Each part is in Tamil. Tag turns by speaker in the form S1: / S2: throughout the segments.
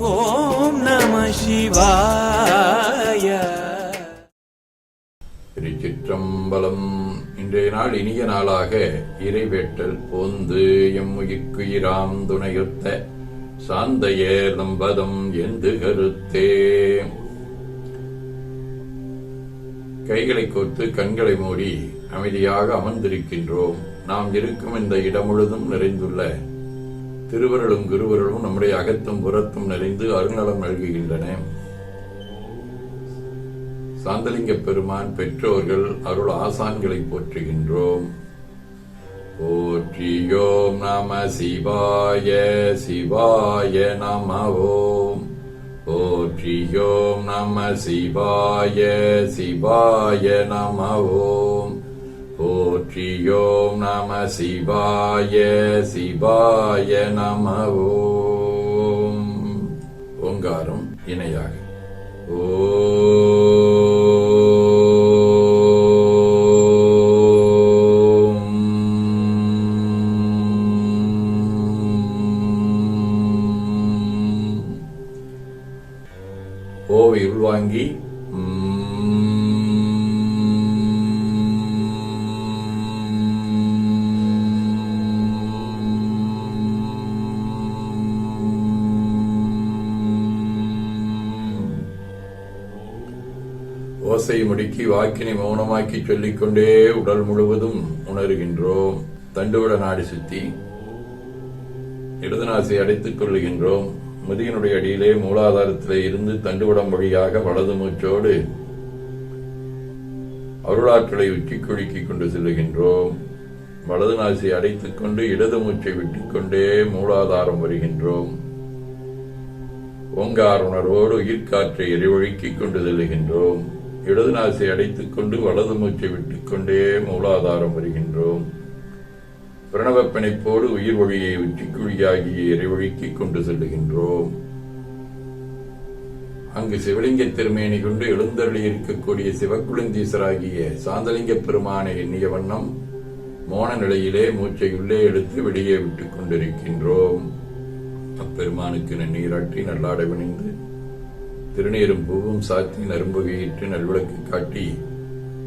S1: ஓம் நம சிவாய.
S2: திருச்சிற்றம்பலம். இன்றைய நாள் இனிய நாளாக இறைவேட்டல் போந்து எம்முயிர்க்குயிராம் துணையுத்த சாந்தையர் நம்பதம் எந்து கருத்தே. கைகளை கோர்த்து கண்களை மூடி அமைதியாக அமர்ந்திருக்கின்றோம். நாம் இருக்கும் இந்த இடம் முழுதும் நிறைந்துள்ள திருவருளும் குருவருளும் நம்முடைய அகத்தும் புறத்தும் நிறைந்து அருள்நலம் நல்குகின்றன. சாந்தலிங்க பெருமான் பெற்றோர்கள் அருள் ஆசான்களை போற்றுகின்றோம். போற்றியோம் நம சிவாய சிவாய நம ஓம். போற்றியோம் நம சிவாய சிவாய நம ஓம். போற்றியோம் நம சிவாய சிவாய நம ஓம். ஓங்காரம் இணையாக ஓவை உள்வாங்கி ஓசை முடுக்கி வாக்கினை மௌனமாக்கி சொல்லிக்கொண்டே உடல் முழுவதும் உணர்கின்றோம். தண்டுவிட நாடி சுத்தி இடதுநாசை அடைத்துக் கொள்ளுகின்றோம். முதுகினுடைய அடியிலே மூலாதாரத்திலே இருந்து தண்டுவிடம் வழியாக வலது மூச்சோடு அருளாற்றலை உச்சி குலுக்கிக் கொண்டு செல்லுகின்றோம். வலது நாசை அடைத்துக் கொண்டு இடது மூச்சை விட்டுக்கொண்டே மூலாதாரம் வருகின்றோம். ஓங்கார உணர்வோடு உயிர்காற்றை எரிவொழுக்கிக் கொண்டு செல்லுகின்றோம். இடது நாசை அடைத்துக் கொண்டு வலது மூச்சை விட்டுக்கொண்டே மூலாதாரம் வருகின்றோம். பிரணவ பிணைப்போடு உயிர் ஒளியை உச்சிக்குழியாகிய இறைவொழுக்கிக் கொண்டு செல்லுகின்றோம். அங்கு சிவலிங்க திருமேனி கொண்டு எழுந்தருளி இருக்கக்கூடிய சிவக்குழந்தீசராகிய சாந்தலிங்க பெருமானை எண்ணிய வண்ணம் மோன நிலையிலே மூச்சை உள்ளே எடுத்து வெளியே விட்டுக் கொண்டிருக்கின்றோம். அப்பெருமானுக்கு நன்னீராட்டி நல்லாடை விணிந்து திருநீரும் பூவும் சாத்தி நரும்புகையிட்டு நல்விளக்கு காட்டி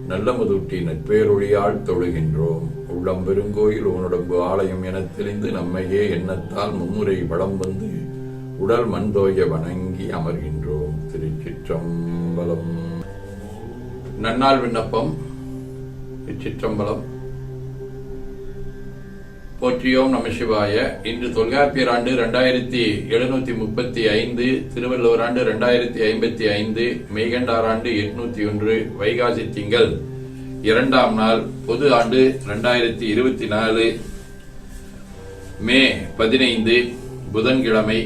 S2: நல்ல முதூட்டி நற்பேரொழியால் தொழுகின்றோம். உள்ளம் பெருங்கோயில் உன்னுடம்பு ஆலயம் எனத் தெளிந்து நம்மையே எண்ணத்தால் மும்முறை வளம் வந்து உடல் மண்தோய வணங்கி அமர்கின்றோம். திருச்சிற்றம்பலம். நன்னாள் விண்ணப்பம். திருச்சிற்றம்பலம். போற்றியோம் நம சிவாய. இன்று தொல்காப்பியர் ஆண்டு 2735, திருவள்ளுவர் ஆண்டு 2055, மெய்கண்டார் ஆண்டு 801, வைகாசி திங்கள் 2ஆம் நாள், பொது ஆண்டு 2024, மே 15, புதன்கிழமை,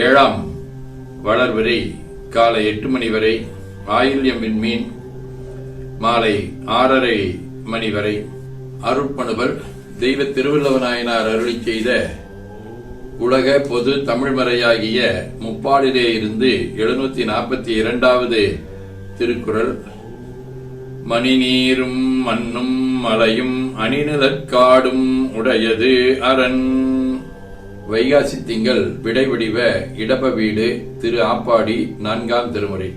S2: 7ஆம் வளர்வரை காலை 8 மணி வரை, ஆயில்யம் விண்மீன் மாலை 6:30 மணி வரை. அருட்பணுவல் தெய்வ திருவள்ளுவநாயனார் அருளி செய்த உலக பொது தமிழ்மறையாகிய முப்பாலிலே இருந்து 742வது திருக்குறள். மணிநீரும் மண்ணும் மலையும் அணிநிலற்காடும் உடையது அரண். வைகாசி திங்கள் விடைவடிவ இடப வீடு திரு ஆப்பாடி 4ஆம் திருமுறை.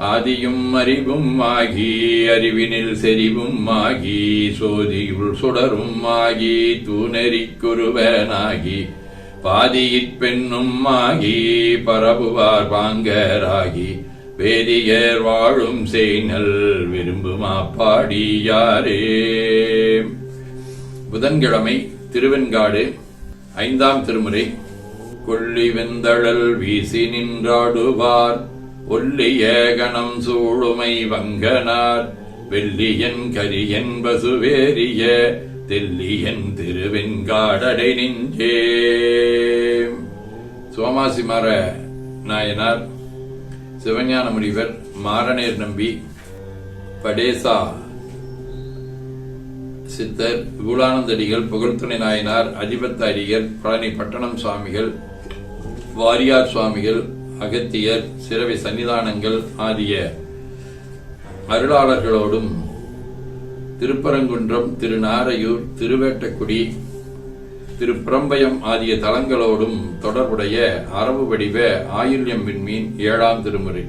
S2: ஆதியும் அறிவும் ஆகி அறிவினில் செறிவும் ஆகி சோதியுள் சுடரும் ஆகி தூணெறிக்குருவனாகி பாதியிற் பெண்ணும் ஆகி பரவுவார் பாங்கராகி வேதியர் வாழும் செய்நல் விரும்புமா பாடியாரே. புதன்கிழமை திருவெண்காடு 5ஆம் திருமுறை. கொள்ளி வெந்தழல் வீசி நின்றாடுவார் ஒல்லிய கணம் சூழுமை வங்கனார் வெள்ளியன் கரியன் பசுவேரிய தெல்லியன் திருவெண்காடடை நெஞ்சே. சோமாசிமார நாயனார், சிவஞான முனிவர், மாரநேர் நம்பி, படேசா சித்தர், விபுலானந்தடிகள், புகழ்துணை நாயனார், அதிபத்த அடிகள், பழனி பட்டணம் சுவாமிகள், வாரியார் சுவாமிகள், அகத்தியர், சிறவை சன்னிதானங்கள் ஆகிய அருளாளர்களோடும் திருப்பரங்குன்றம், திருநாரையூர், திருவேட்டக்குடி, திருப்புறம்பயம் ஆகிய தலங்களோடும் தொடர்புடைய அரபு வடிவ ஆயில்யம் விண்மீன் 7ஆம் திருமுறை.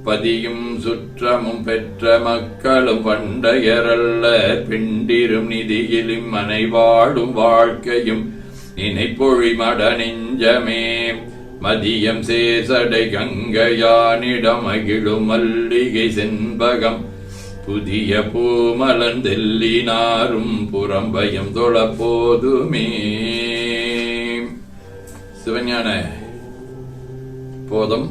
S2: பதியும் சுற்றமும் பெற்ற மக்களும் பண்டையரல்ல பிண்டிரும் நிதியிலும் மனை வாழும் வாழ்க்கையும் நினைப்பொழி மட நெஞ்சமே மதியம் சேசடை கங்கையானிடம் மகிழும் மல்லிகை செண்பகம் புதிய பூமலந்தெல்லினாரும் புறம்பயம் தொழப்போதுமே. சிவஞான போதம்.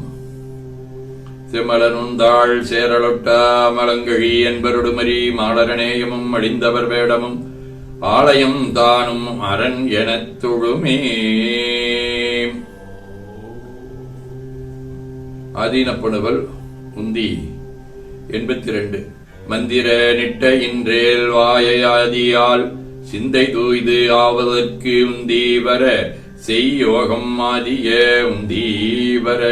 S2: திமலனுந்தாள் சேரலொட்டா மலங்கழி என்பருடுமரி மாலரநேயமும் அழிந்தவர் வேடமும் ஆலயம் தானும் அரண் எனத் தொழுமே. ஆதீனப்பணுவல் உந்தி 82. மந்திர நிட்ட இன்றேல் வாயாதியால் சிந்தை தூய்து ஆவதற்கு உந்தீவர செய்யோகம் ஆதிய உந்தீவர.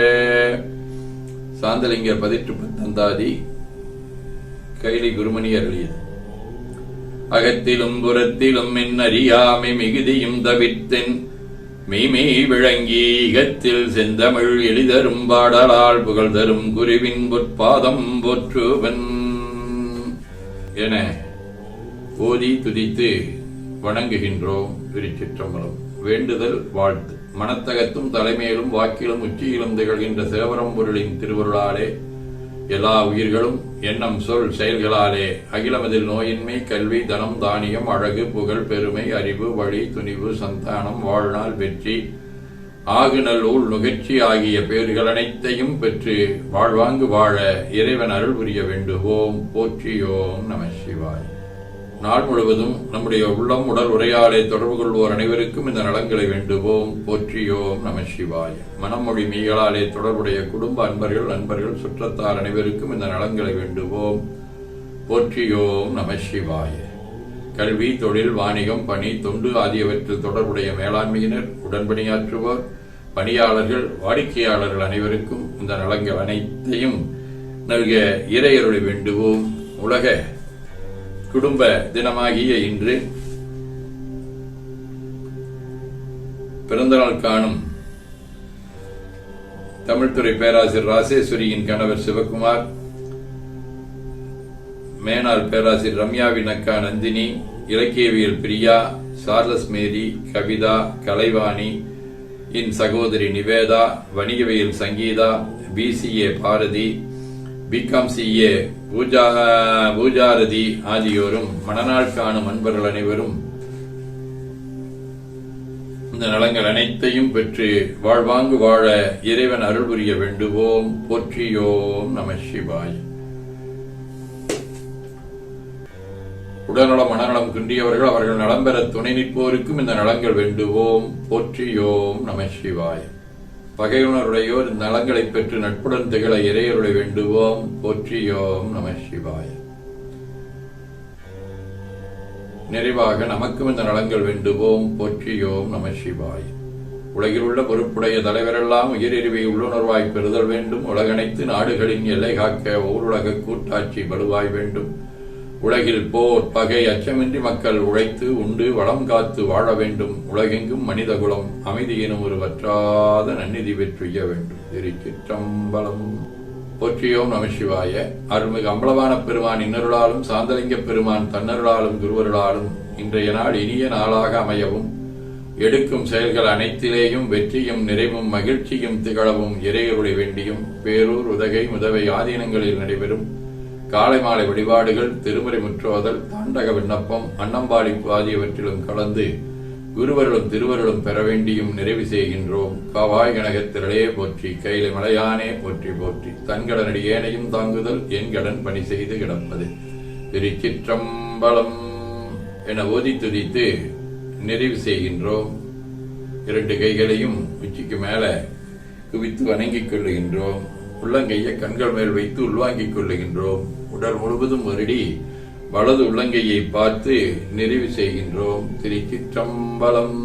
S2: சாந்தலிங்கர் 18 கைலி குருமணி அருளியது. அகத்திலும் புறத்திலும் என் அறியாமை மிகுதியும் தவிர்த்தென் மெய்மை விளங்கி இகத்தில் செந்தமிழ் எளிதரும் பாடலால் புகழ்தரும் குருவின் பொற்பாதம் போற்றுவன் என ஓதி துதித்து வணங்குகின்றோம். திருச்சிற்றம்பலம். வேண்டுதல் வாழ்த்து. மனத்தகத்தும் தலைமையிலும் வாக்கிலும் உச்சியிலும் திகழ்கின்ற சிவபரம்பொருளின் திருவருளாலே எல்லா உயிர்களும் எண்ணம் சொல் செயல்களாலே அகிலமதில் நோயின்மை கல்வி தனம் தானியம் அழகு புகழ் பெருமை அறிவு வழி துணிவு சந்தானம் வாழ்நாள் வெற்றி ஆகுநல் ஊழ் நுகர்ச்சி ஆகிய பேர்கள் அனைத்தையும் பெற்று வாழ்வாங்கு வாழ இறைவன் அருள் புரிய வேண்டுவோம். போற்றியோம் நம சிவாய். நாள் முழுவதும் நம்முடைய உள்ளம் உடல் உரையாடை தொடர்பு கொள்வோர் அனைவருக்கும் இந்த நலங்களை வேண்டுவோம். போற்றியோம் நம சிவாய். மனமொழி மீகளாலே தொடர்புடைய குடும்ப நண்பர்கள் சுற்றத்தார் அனைவருக்கும் இந்த நலங்களை வேண்டுவோம். போற்றியோம் நம சிவாய். கல்வி தொழில் வாணிகம் பணி தொண்டு ஆகியவற்றில் தொடர்புடைய மேலாண்மையினர் உடன்பணியாற்றுவோர் பணியாளர்கள் வாடிக்கையாளர்கள் அனைவருக்கும் இந்த நலங்கள் அனைத்தையும் நல்க இறையருளை வேண்டுவோம். உலக குடும்ப தினமாகிய இன்று பிறந்தநாள் காணும் தமிழ்துறை பேராசிரியர் ராசேஸ்வரியின் கணவர் சிவகுமார், மேனாள் பேராசிரியர் ரம்யாவின் அக்கா நந்தினி, இலக்கியவியல் பிரியா, சார்லஸ் மேரி, கவிதா, கலைவாணி இன் சகோதரி நிவேதா, வணிகவியல் Sangeetha, BCA Bharathi, BCom CA பூஜாரதி ஆகியோரும் மணநாள் காணும் அன்பர்கள் அனைவரும் இந்த நலங்கள் அனைத்தையும் பெற்று வாழ்வாங்கு வாழ இறைவன் அருள் புரிய வேண்டுவோம். போற்றியோம் நம சிவாய். உடல்நலம் மனநலம் குன்றியவர்கள் அவர்கள் நலம் பெற துணை நிற்போருக்கும் இந்த நலங்கள் வேண்டுவோம். போற்றியோம் நம சிவாய். பகையுணருடையோர் இந்த நலங்களை பெற்று நட்புடன் திகழ இறையருளை வேண்டுவோம். போற்றியோம் நம சிவாய். நிறைவாக நமக்கும் இந்த நலங்கள் வேண்டுவோம். போற்றியோம் நம சிவாய். உலகில் உள்ள பொறுப்புடைய தலைவரெல்லாம் உயிரிழிவை உள்ளுணர்வாய் பெறுதல் வேண்டும். உலகனைத்து நாடுகளின் எல்லை காக்க ஓருலக கூட்டாட்சி வலுவாய் வேண்டும். உலகில் போர் பகை அச்சமின்றி மக்கள் உழைத்து உண்டு வளம் காத்து வாழ வேண்டும். உலகெங்கும் மனித குலம் அமைதியினும் ஒரு வற்றாத நன்னிதி பெற்றுய வேண்டும். திருச்சிற்றம்பலம். போற்றியோம் நம சிவாய. அருள்மிகு அம்பலவான பெருமான் இன்னருளாலும் சாந்தலிங்க பெருமான் தன்னருளாலும் குருவருளாலும் இன்றைய நாள் இனிய நாளாக அமையவும் எடுக்கும் செயல்கள் அனைத்திலேயும் வெற்றியும் நிறைவும் மகிழ்ச்சியும் திகழவும் இறையருளை வேண்டியும் பேரூர் உதகை முதவை ஆதீனங்களில் நடைபெறும் காலை மாலை வழிபாடுகள் திருமுறை முற்றோதல் தாண்டக விண்ணப்பம் அன்னம்பாளிப்பு ஆகியவற்றிலும் கலந்து குருவருளும் திருவருளும் பெற வேண்டியும் நிறைவு செய்கின்றோம். காவாய் கனகத்திரளே போற்றி கையில மலையானே போற்றி போற்றி தன்கடனடி ஏனையும் தாங்குதல் என் கடன் பணி செய்து கிடப்பது. திருச்சிற்றம்பலம் என ஓதி துதித்து நிறைவு செய்கின்றோம். 2 கைகளையும் உச்சிக்கு மேல குவித்து வணங்கிக் கொள்ளுகின்றோம். உள்ளங்கையை கண்கள் மேல் வைத்து உள்வாங்கிக் கொள்ளுகின்றோம். உடல் முழுவதும் வருடி வலது உள்ளங்கையை பார்த்து நிறைவு செய்கின்றோம். திருச்சிற்றம்பலம்.